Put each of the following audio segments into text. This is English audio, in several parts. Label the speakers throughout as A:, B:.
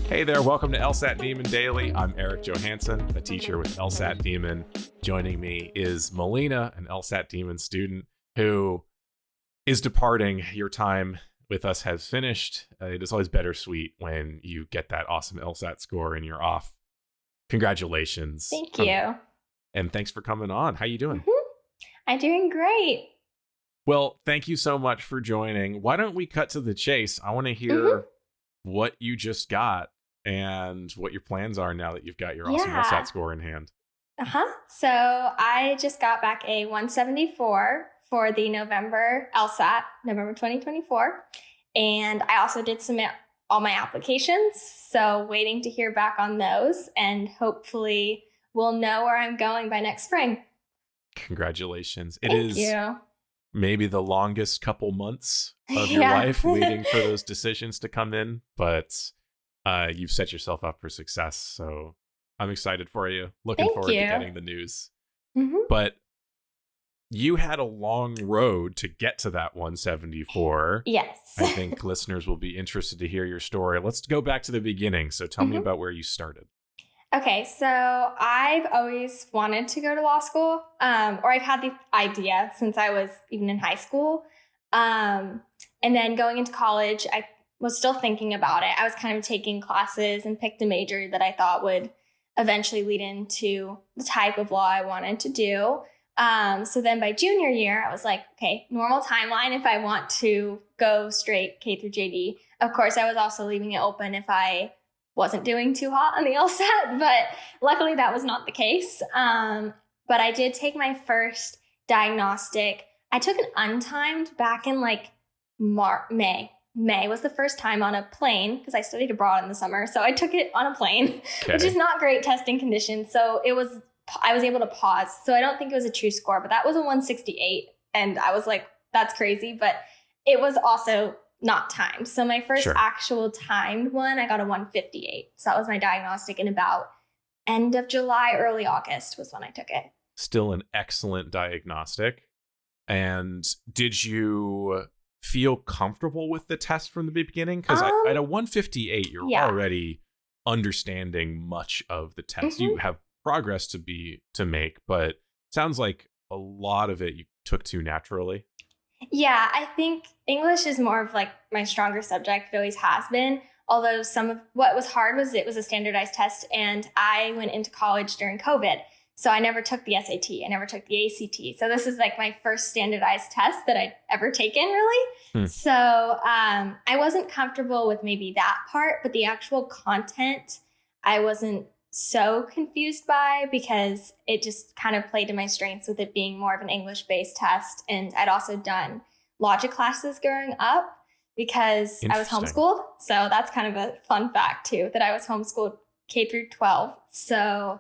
A: Hey there, welcome to LSAT Demon Daily. I'm Erik Johannessen, a teacher with LSAT Demon. Joining me is Milena, an LSAT Demon student who is departing. Your time with us has finished. It is always bittersweet when you get that awesome LSAT score and you're off. Congratulations.
B: Thank you.
A: And thanks for coming on. How you doing?
B: I'm doing great.
A: Well, thank you so much for joining. Why don't we cut to the chase? I want to hear what you just got and what your plans are now that you've got your awesome LSAT score in hand.
B: So I just got back a 174 for the November LSAT, November 2024. And I also did submit all my applications. So waiting to hear back on those, and hopefully we'll know where I'm going by next spring.
A: Congratulations.
B: Thank you.
A: Maybe the longest couple months of your life waiting for those decisions to come in, but you've set yourself up for success. So I'm excited for you. Looking forward to getting the news. But you had a long road to get to that 174.
B: Yes.
A: I think listeners will be interested to hear your story. Let's go back to the beginning. So tell me about where you started.
B: Okay, so I've always wanted to go to law school, or I've had the idea since I was even in high school. And then going into college, I was still thinking about it. I was kind of taking classes and picked a major that I thought would eventually lead into the type of law I wanted to do. So then by junior year, I was like, okay, normal timeline if I want to go straight K through JD. Of course, I was also leaving it open if I wasn't doing too hot on the LSAT, but luckily that was not the case. But I did take my first diagnostic. I took an untimed back in like May. May was the first time on a plane, because I studied abroad in the summer. So I took it on a plane, which is not great testing conditions. So I was able to pause. So I don't think it was a true score, but that was a 168. And I was like, that's crazy. But it was also not timed. So my first actual timed one, I got a 158. So that was my diagnostic in about end of July, early August was when I took it.
A: Still an excellent diagnostic. And did you feel comfortable with the test from the beginning? Because at a 158, you're already understanding much of the test. You have progress to make, but sounds like a lot of it you took to naturally.
B: Yeah, I think English is more of like my stronger subject. It always has been. Although some of what was hard was it was a standardized test, and I went into college during COVID. So I never took the SAT. I never took the ACT. So this is like my first standardized test that I'd ever taken, really. So I wasn't comfortable with maybe that part, but the actual content I wasn't so confused by, because it just kind of played to my strengths with it being more of an English-based test. And I'd also done logic classes growing up because I was homeschooled. So that's kind of a fun fact too, that I was homeschooled K through 12. So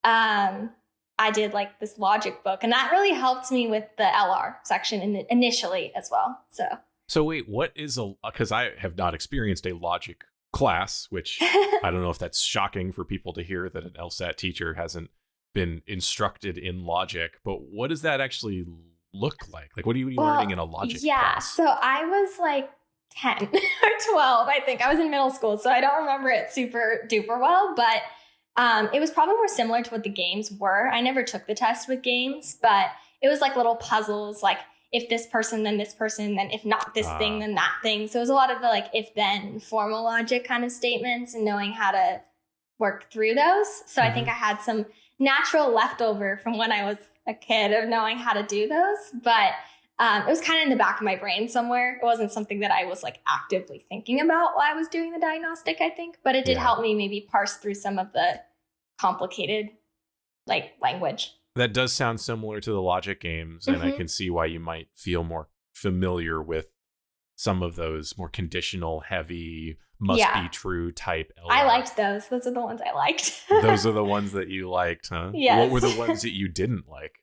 B: I did like this logic book, and that really helped me with the LR section initially as well. So
A: wait, what is because I have not experienced a logic class, which I don't know if that's shocking for people to hear that an LSAT teacher hasn't been instructed in logic, but what does that actually look like? Like, what are you learning in a logic class?
B: So I was like 10 or 12, I think. I was in middle school, so I don't remember it super duper well, but it was probably more similar to what the games were. I never took the test with games, but it was like little puzzles, like if this person, then if not this thing, then that thing. So it was a lot of the like if-then formal logic kind of statements and knowing how to work through those. So I think I had some natural leftover from when I was a kid of knowing how to do those. But it was kind of in the back of my brain somewhere. It wasn't something that I was like actively thinking about while I was doing the diagnostic, I think. But it did help me maybe parse through some of the complicated like language.
A: That does sound similar to the logic games, and I can see why you might feel more familiar with some of those more conditional, heavy, must be true type LR.
B: I liked those. Those are the ones I liked.
A: Those are the ones that you liked, huh?
B: Yes.
A: What were the ones that you didn't like?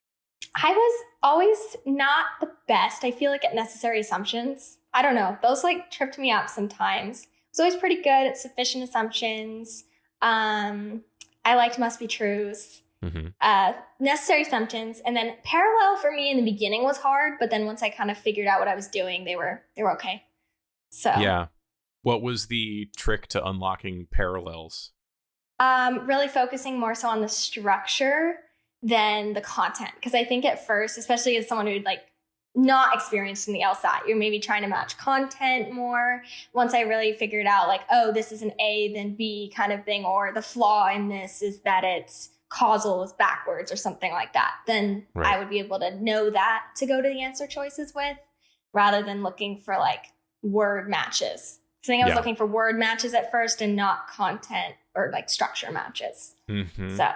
B: I was always not the best, I feel like, at necessary assumptions. I don't know. Those like tripped me up sometimes. I was always pretty good at sufficient assumptions. I liked must be trues. Necessary assumptions, and then parallel for me in the beginning was hard, but then once I kind of figured out what I was doing, they were okay. So
A: yeah, What was the trick to unlocking parallels?
B: Really focusing more so on the structure than the content. Because I think at first, especially as someone who'd like not experienced in the LSAT, you're maybe trying to match content more. Once I really figured out like, oh, this is an A then B kind of thing, or the flaw in this is that it's causal is backwards or something like that, then I would be able to know that to go to the answer choices with, rather than looking for like word matches. I think I was looking for word matches at first and not content or like structure matches.
A: Mm-hmm.
B: So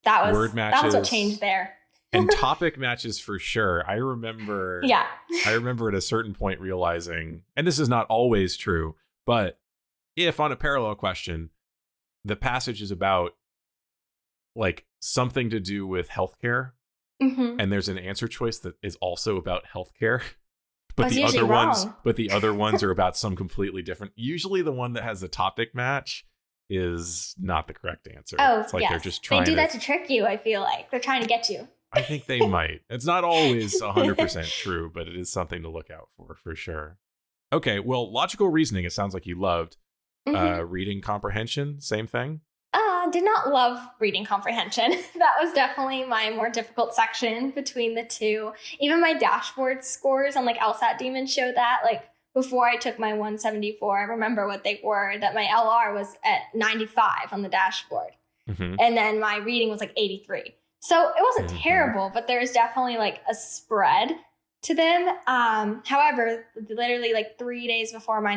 B: that was what changed there.
A: And topic matches for sure. I remember at a certain point realizing, and this is not always true, but if on a parallel question, the passage is about like something to do with healthcare, and there's an answer choice that is also about healthcare, but the other ones are about some completely different. Usually the one that has the topic match is not the correct answer.
B: Oh,
A: it's like they're just trying
B: they do that to trick you. I feel like they're trying to get you.
A: I think they might. It's not always 100% true, but it is something to look out for sure. Okay, well, logical reasoning, it sounds like you loved. Reading comprehension, same thing?
B: Did not love reading comprehension. That was definitely my more difficult section between the two. Even my dashboard scores on like LSAT Demon show that. Like before I took my 174, I remember what they were, that my LR was at 95 on the dashboard. And then my reading was like 83. So it wasn't terrible, but there's definitely like a spread to them. However, literally like 3 days before my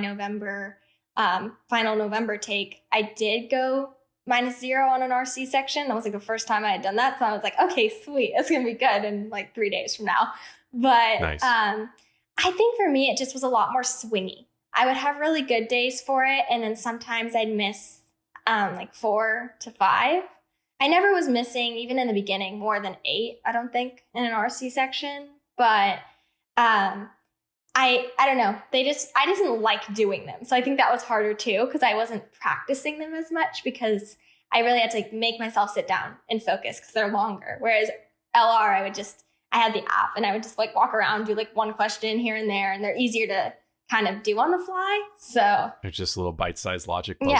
B: final November take, I did go -0 on an RC section. That was like the first time I had done that. So I was like, okay, sweet. It's going to be good in like 3 days from now. But nice. I think for me, it just was a lot more swingy. I would have really good days for it. And then sometimes I'd miss like 4 to 5. I never was missing, even in the beginning, more than 8, I don't think, in an RC section. But I don't know. I just didn't like doing them. So I think that was harder too, because I wasn't practicing them as much, because I really had to like make myself sit down and focus because they're longer. Whereas LR, I had the app and I would just like walk around, do like one question here and there, and they're easier to kind of do on the fly. So
A: they're just little bite-sized logic puzzles.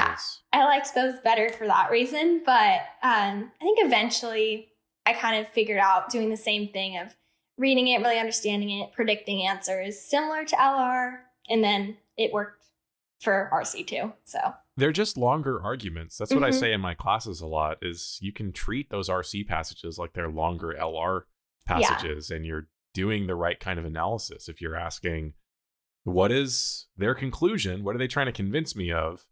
B: Yeah, I liked those better for that reason. But I think eventually I kind of figured out doing the same thing of reading it, really understanding it, predicting answers similar to LR, and then it worked for RC too. So
A: they're just longer arguments. That's what I say in my classes a lot, is you can treat those RC passages like they're longer LR passages, and you're doing the right kind of analysis. If you're asking, what is their conclusion? What are they trying to convince me of?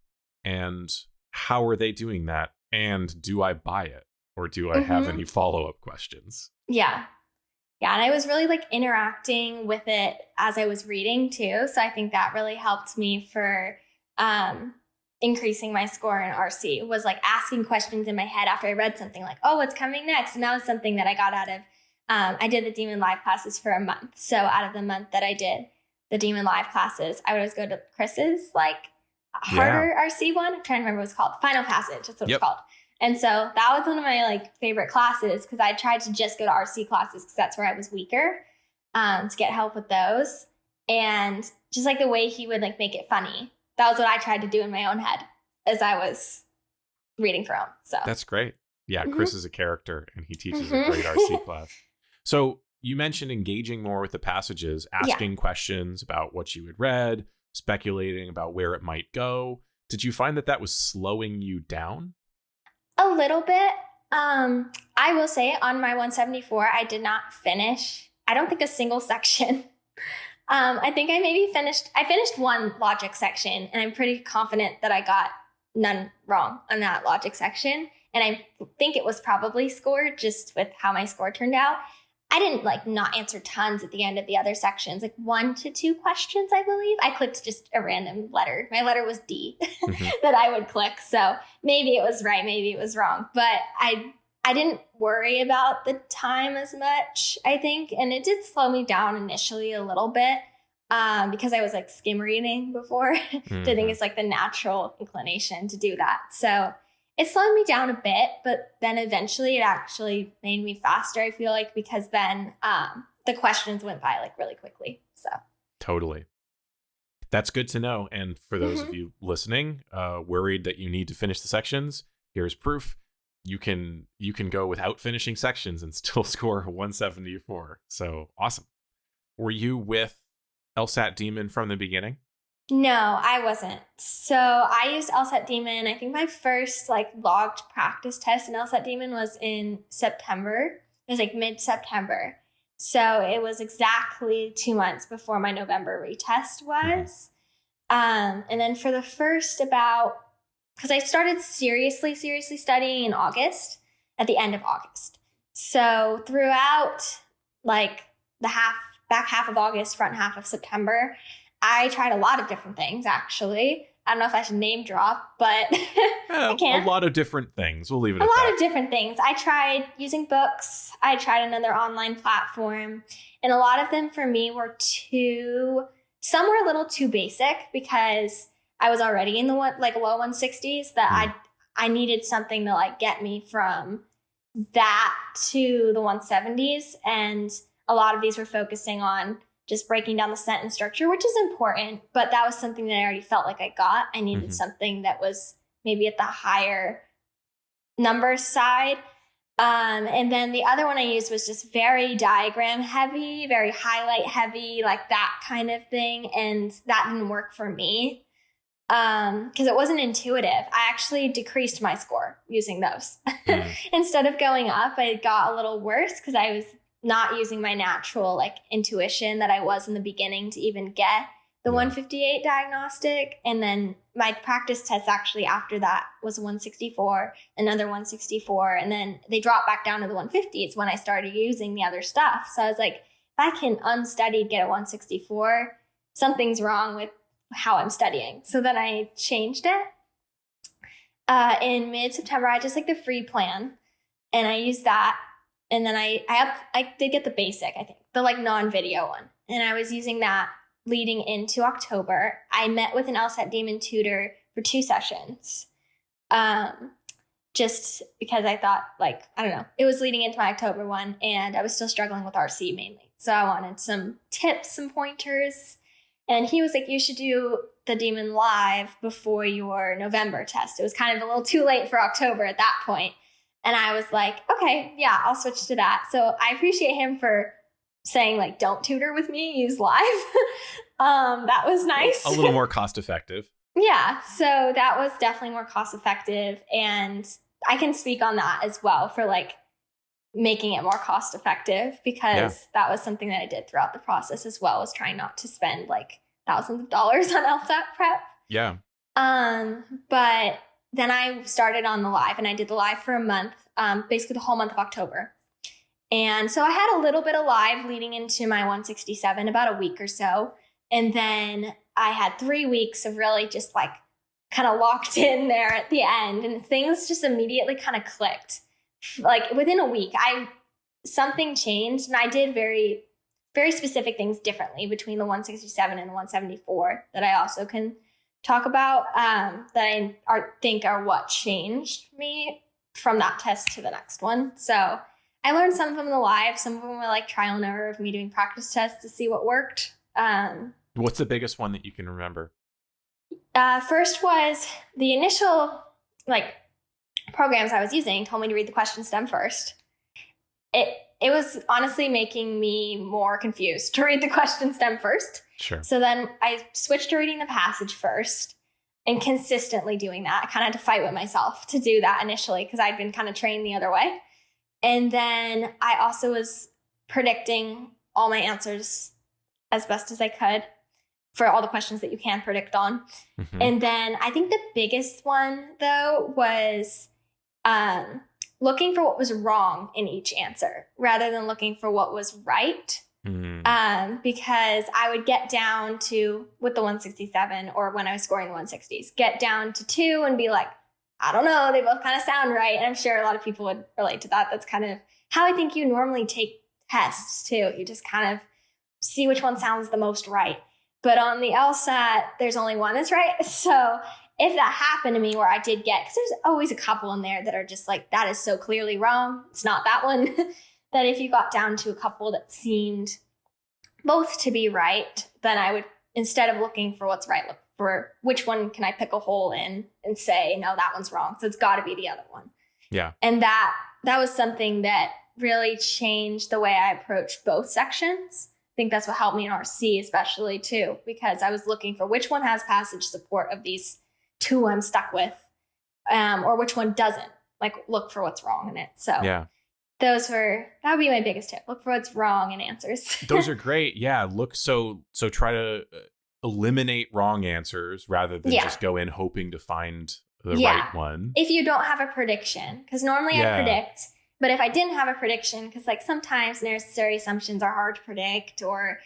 A: And how are they doing that? And do I buy it? Or do I have any follow-up questions?
B: Yeah. Yeah, and I was really like interacting with it as I was reading too. So I think that really helped me for increasing my score in RC, was like asking questions in my head after I read something like, oh, what's coming next? And that was something that I got out of, I did the Demon Live classes for a month. So out of the month that I did the Demon Live classes, I would always go to Chris's like harder RC one. I'm trying to remember what it's called. Final Passage, that's what it's called. And so that was one of my like favorite classes, because I tried to just go to RC classes because that's where I was weaker, to get help with those. And just like the way he would like make it funny. That was what I tried to do in my own head as I was reading for him. So
A: that's great. Yeah, Chris is a character and he teaches a great RC class. So you mentioned engaging more with the passages, asking questions about what you had read, speculating about where it might go. Did you find that was slowing you down?
B: A little bit. I will say on my 174, I did not finish, I don't think, a single section. I think I finished one logic section, and I'm pretty confident that I got none wrong on that logic section. And I think it was probably scored just with how my score turned out. I didn't like not answer tons at the end of the other sections, like 1 to 2 questions, I believe. I clicked just a random letter. My letter was D that I would click. So maybe it was right, maybe it was wrong. But I didn't worry about the time as much, I think. And it did slow me down initially a little bit, because I was like skim reading before. I think it's like the natural inclination to do that. So it slowed me down a bit, but then eventually it actually made me faster, I feel like, because then the questions went by like really quickly. So
A: totally. That's good to know. And for those of you listening, worried that you need to finish the sections, here's proof. You can go without finishing sections and still score 174. So awesome. Were you with LSAT Demon from the beginning?
B: No, I wasn't. So I used LSAT Demon. I think my first logged practice test in LSAT Demon was in September. It was mid-September. So it was exactly 2 months before my November retest was. And then for the first because I started seriously studying in August, at the end of August. So throughout the back half of August, front half of September, I tried a lot of different things, actually. I don't know if I should name drop, but I can't.
A: A lot of different things. We'll leave it at that.
B: A lot of different things. I tried using books. I tried another online platform. And a lot of them for me were some were a little too basic because I was already in the low 160s that I needed something to get me from that to the 170s. And a lot of these were focusing on just breaking down the sentence structure, which is important, but that was something that I already felt like I got. I needed something that was maybe at the higher numbers side. And then the other one I used was just very diagram heavy, very highlight heavy, that kind of thing. And that didn't work for me because it wasn't intuitive. I actually decreased my score using those. Instead of going up, I got a little worse because I was not using my natural intuition that I was in the beginning to even get the 158 diagnostic. And then my practice test actually after that was 164, another 164. And then they dropped back down to the 150s when I started using the other stuff. So I was like, if I can unstudied get a 164, something's wrong with how I'm studying. So then I changed it. In mid-September, I just the free plan and I used that. And then I did get the basic, I think, the non-video one. And I was using that leading into October. I met with an LSAT Demon tutor for 2 sessions. Just because I thought I don't know, it was leading into my October one and I was still struggling with RC mainly. So I wanted some tips, some pointers. And he was like, you should do the Demon live before your November test. It was kind of a little too late for October at that point. And I was like, okay, yeah, I'll switch to that. So I appreciate him for saying don't tutor with me, use live. That was nice.
A: A little more cost effective.
B: Yeah. So that was definitely more cost effective. And I can speak on that as well for making it more cost effective because that was something that I did throughout the process as well, was trying not to spend thousands of dollars on LSAT prep.
A: Yeah.
B: But then I started on the live and I did the live for a month, basically the whole month of October. And so I had a little bit of live leading into my 167, about a week or so. And then I had 3 weeks of really just kind of locked in there at the end. And things just immediately kind of clicked. Within a week, something changed and I did very, very specific things differently between the 167 and the 174 that I also can talk about that I think are what changed me from that test to the next one. So I learned some of them in the live. Some of them were trial and error of me doing practice tests to see what worked.
A: What's the biggest one that you can remember?
B: First was the initial programs I was using told me to read the question stem first. It was honestly making me more confused to read the question stem first.
A: Sure.
B: So then I switched to reading the passage first and consistently doing that. I kind of had to fight with myself to do that initially because I'd been kind of trained the other way. And then I also was predicting all my answers as best as I could for all the questions that you can predict on. And then I think the biggest one, though, was looking for what was wrong in each answer rather than looking for what was right. Because I would get down to, with the 167 or when I was scoring the 160s, get down to 2 and be like, I don't know, they both kind of sound right. And I'm sure a lot of people would relate to that. That's kind of how I think you normally take tests too. You just kind of see which one sounds the most right. But on the LSAT, there's only one that's right. So if that happened to me where I did get, because there's always a couple in there that are just that is so clearly wrong. It's not that one. That if you got down to a couple that seemed both to be right, then I would instead of looking for what's right, look for which one can I pick a hole in and say, no, that one's wrong. So it's got to be the other one.
A: Yeah.
B: And that was something that really changed the way I approached both sections. I think that's what helped me in RC especially too, because I was looking for which one has passage support of these two I'm stuck with, or which one doesn't. Like, look for what's wrong in it. So
A: yeah,
B: that would be my biggest tip. Look for what's wrong in answers.
A: Those are great. Yeah. So try to eliminate wrong answers rather than just go in hoping to find the right one.
B: If you don't have a prediction, because normally I predict, but if I didn't have a prediction, because like sometimes necessary assumptions are hard to predict, or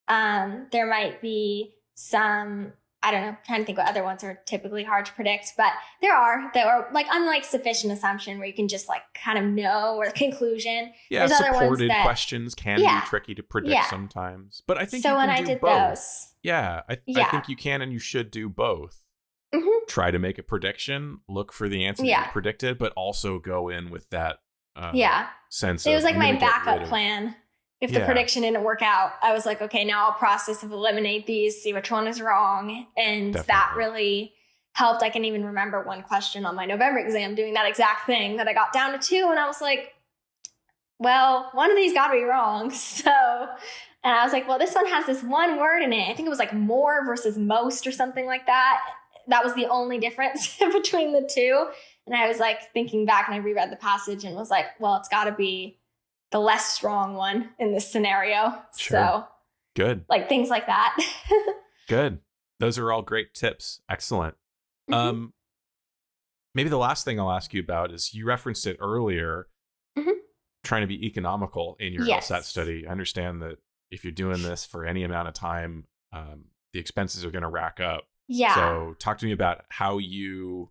B: there might be some, I don't know, I'm trying to think what other ones are typically hard to predict, but there are like, unlike sufficient assumption where you can just like kind of know, or the conclusion.
A: Yeah, supported questions can be tricky to predict sometimes, but I think so. When I did both. Those, I think you can and you should do both. Mm-hmm. Try to make a prediction, look for the answer that you predicted, but also go in with that sense.
B: It was like my backup plan. If the prediction didn't work out, I was like, okay, now I'll process of eliminate these, see which one is wrong. And that really helped. I can even remember one question on my November exam doing that exact thing, that I got down to 2. And I was like, well, one of these got to be wrong. So, and I was like, well, this one has this one word in it. I think it was like more versus most or something like that. That was the only difference between the two. And I was like thinking back, and I reread the passage and was like, well, it's got to be the less strong one in this scenario. Sure. So
A: good.
B: Like things like that.
A: Good. Those are all great tips. Excellent. Mm-hmm. Maybe the last thing I'll ask you about is, you referenced it earlier, trying to be economical in your LSAT study. I understand that if you're doing this for any amount of time, the expenses are going to rack up.
B: Yeah.
A: So talk to me about how you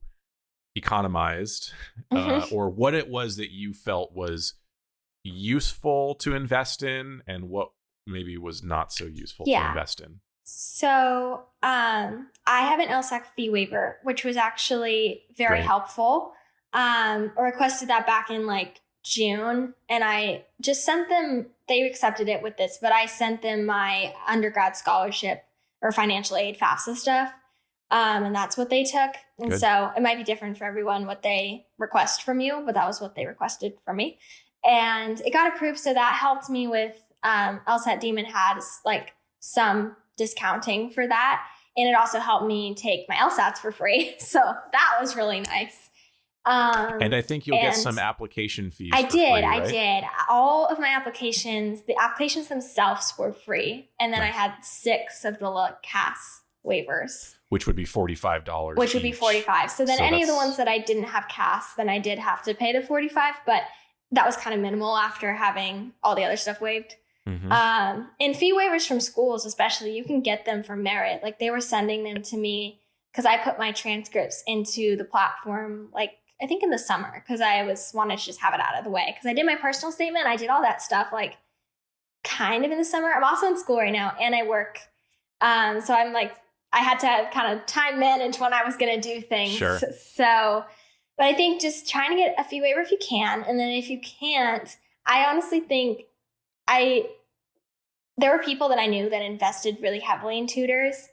A: economized, or what it was that you felt was useful to invest in, and what maybe was not so useful to invest in.
B: So I have an LSAC fee waiver, which was actually very helpful. I requested that back in like June, and I just sent them, they accepted it with this, but I sent them my undergrad scholarship or financial aid FAFSA stuff. And that's what they took. And so it might be different for everyone what they request from you, but that was what they requested from me. And it got approved. So that helped me with LSAT Demon had like some discounting for that. And it also helped me take my LSATs for free. So that was really nice.
A: And I think you'll get some application fees.
B: I did. All of my applications, the applications themselves were free. And then I had 6 of the CAS waivers.
A: Which would be $45.
B: Which would be $45. So then any of the ones that I didn't have CAS, then I did have to pay the $45, but that was kind of minimal after having all the other stuff waived. Mm-hmm. And fee waivers from schools, especially, you can get them for merit. Like they were sending them to me because I put my transcripts into the platform, like I think in the summer, because I wanted to just have it out of the way. Because I did my personal statement, I did all that stuff like kind of in the summer. I'm also in school right now and I work. So I'm like, I had to kind of time manage when I was going to do things.
A: Sure.
B: So, but I think just trying to get a fee waiver if you can. And then if you can't, I honestly think there were people that I knew that invested really heavily in tutors.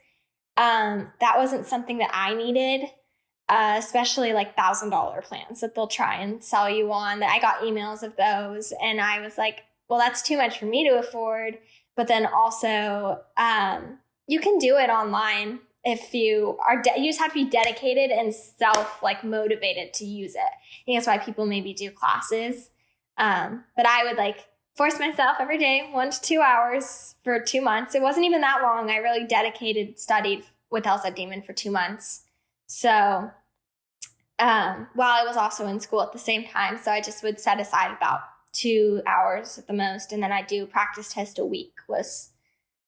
B: That wasn't something that I needed, especially like $1,000 plans that they'll try and sell you on. That I got emails of those. And I was like, well, that's too much for me to afford. But then also, you can do it online if you are, you just have to be dedicated and motivated to use it. I think that's why people maybe do classes. But I would force myself every day, 1 to 2 hours for 2 months. It wasn't even that long. I really studied with LSAT Demon for 2 months. So, while I was also in school at the same time. So I just would set aside about 2 hours at the most. And then I do practice test a week was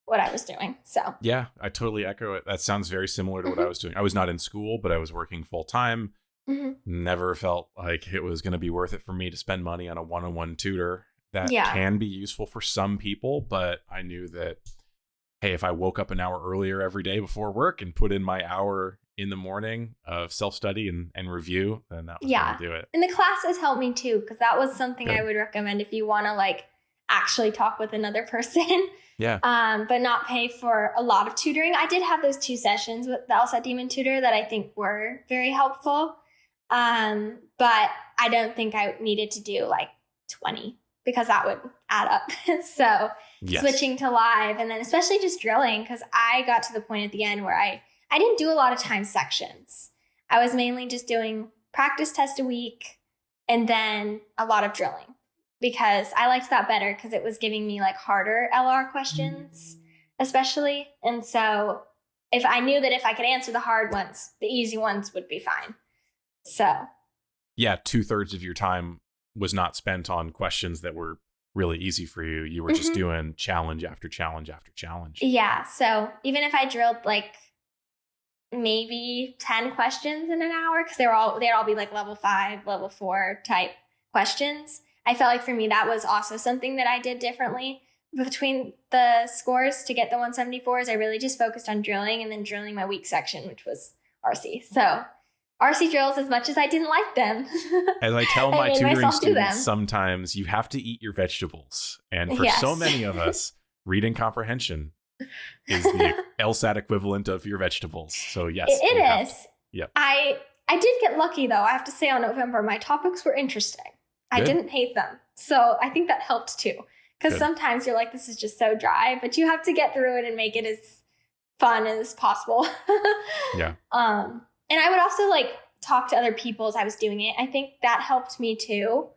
B: what I was doing. So
A: yeah, I totally echo it. That sounds very similar to what I was doing. I was not in school, but I was working full time. Mm-hmm. Never felt like it was going to be worth it for me to spend money on a one-on-one tutor. That can be useful for some people, but I knew that, hey, if I woke up an hour earlier every day before work and put in my hour in the morning of self-study and review, then that was going to do it.
B: And the classes helped me too, because that was something I would recommend if you want to actually talk with another person.
A: Yeah.
B: But not pay for a lot of tutoring. I did have those 2 sessions with the LSAT Demon tutor that I think were very helpful. But I don't think I needed to do like 20 because that would add up. So switching to live, and then especially just drilling, because I got to the point at the end where I didn't do a lot of time sections. I was mainly just doing practice test a week and then a lot of drilling, because I liked that better because it was giving me like harder LR questions, especially. And so if I knew that if I could answer the hard ones, the easy ones would be fine. So
A: yeah, 2/3 of your time was not spent on questions that were really easy for you. You were just doing challenge after challenge after challenge.
B: Yeah. So even if I drilled like maybe 10 questions in an hour, because they'd all be like level 5, level 4 type questions, I felt like for me that was also something that I did differently between the scores to get the 174s. I really just focused on drilling, and then drilling my weak section, which was RC. So RC drills, as much as I didn't like them,
A: as I tell my tutoring students, sometimes you have to eat your vegetables. And for so many of us, reading comprehension is the LSAT equivalent of your vegetables. So yes,
B: it is.
A: Yep.
B: I did get lucky though. I have to say, on November, my topics were interesting. Good. I didn't hate them. So I think that helped too. Because sometimes you're like, this is just so dry, but you have to get through it and make it as fun as possible.
A: Yeah.
B: And I would also like talk to other people as I was doing it. I think that helped me too.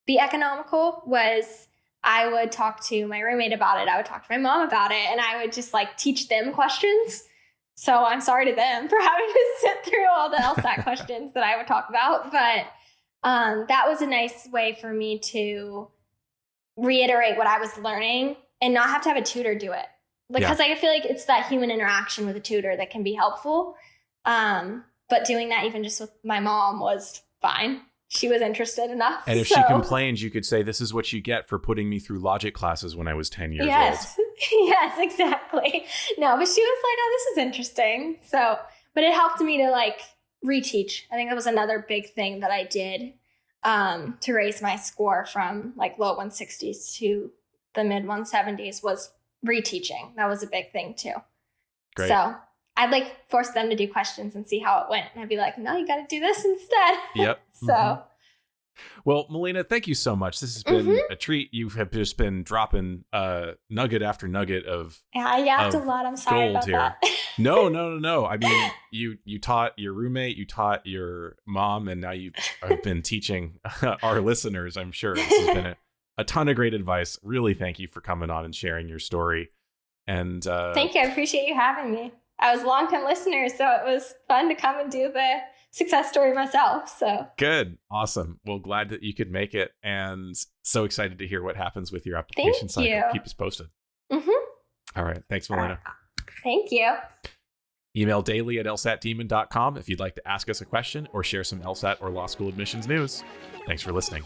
B: Be economical was, I would talk to my roommate about it. I would talk to my mom about it, and I would just like teach them questions. So I'm sorry to them for having to sit through all the LSAT questions that I would talk about. But that was a nice way for me to reiterate what I was learning and not have to have a tutor do it. Because I feel like it's that human interaction with a tutor that can be helpful. But doing that even just with my mom was fine. She was interested enough.
A: And if she complains, you could say, this is what you get for putting me through logic classes when I was 10 years old.
B: Yes, exactly. No, but she was like, oh, this is interesting. So, but it helped me to like reteach. I think that was another big thing that I did to raise my score from like low 160s to the mid 170s was reteaching. That was a big thing too.
A: Great.
B: So I'd like force them to do questions and see how it went. And I'd be like, no, you got to do this instead.
A: Yep.
B: So.
A: Well, Milena, thank you so much. This has been a treat. You have just been dropping nugget after nugget of
B: I yapped a lot. I'm sorry about
A: here.
B: That.
A: No. I mean, you taught your roommate, you taught your mom, and now you have been teaching our listeners. I'm sure this has been a ton of great advice. Really, thank you for coming on and sharing your story. And
B: thank you. I appreciate you having me. I was a long-time listener, so it was fun to come and do the success story myself. So
A: good. Awesome. Well, glad that you could make it, and so excited to hear what happens with your application cycle.
B: You.
A: Keep us posted. All right. Thanks, Milena.
B: Thank you.
A: Email daily@lsatdemon.com if you'd like to ask us a question or share some LSAT or law school admissions news. Thanks for listening.